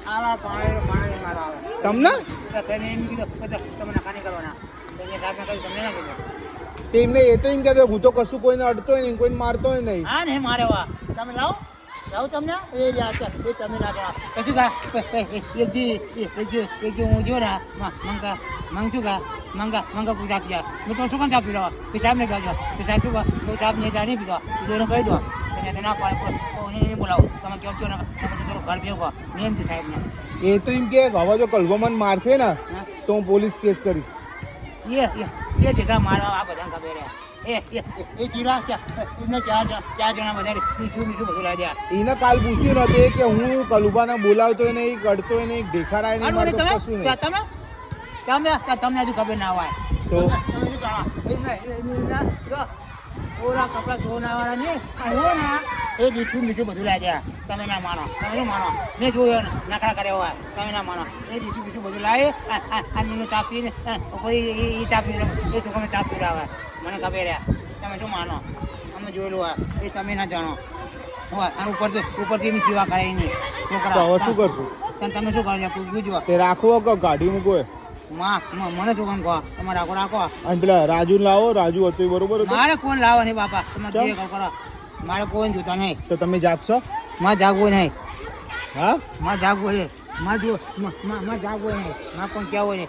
આવા પાણી મારો આવે તમને તો તેને એમ કીધું તમને કાની કરવાના તો એ સાહેબને કહ્યું તમને ના કીધું તેમને એ તો એમ કહેતો હું તો કશું કોઈને અડતોય નહીં કોઈને મારતોય નહીં. હા ને મારે વા તમે લાવો તમને એ તમે લાગો કશું કા એક હું જો ને મંગા પૂછા પીયા મેં તો શું કામ ચા પી રહ્યો સાહેબ ને કહેજો સાહેબ શું સાહેબ ને ચા નહીં પીધો એને કહી દો એને ના પાડે નહીં બોલાવો તમે કહો છો ને થોડું ઘર ભેગો મેં એમ સાહેબ ને એ તો એમ કે હવે જો કલબમન મારશે ને તો હું પોલીસ કેસ કરીશ. એ ઢેકા મારવા આ બધા ખબર એ ચીડા એને ચાર જણા બધા મીઠું બધું લાવી દે. એને કાલ પૂછ્યું નથી કે હું કલુબાને બોલાવતો નહીં કડતો નહીં દેખાડાય નહીં મારતો કશું નહીં. તમને હજુ ખબર ના હોય તો ઓલા કપડા ધોનાવાળા ને એ મીઠું બધું લાવી દે. તમે ના માનો તમે શું માનો મેં જોયો ને નકરા કર્યા હોય તમે ના માનો એ મીઠું બધું લાવી અને ચા પીને એ ચા પી એ છોકરાને ચા પીવડાવે મને ખબર તમે શું માનો અમે જોયેલું હોય એ તમે ના જાણો હોય અને ઉપરથી એની સેવા કરાય નહીં છોકરા. તો હવે શું કરશું? તમે શું કરો પૂછજો તે રાખવો કે ગાડી મૂકો મને શું કામ કહો તમે રાખો અને પેલા રાજુ લાવો રાજુ હતો એ બરોબર હતો મારે કોણ લાવો નહીં બાપા તમે જે કરો મારે કોઈ જોતા નહીં તો તમે જાગશો મારે જાગવું નહીં હા મારે જાગવું છે મારે જાગવું નહીં મારે કોણ કહેવું નહીં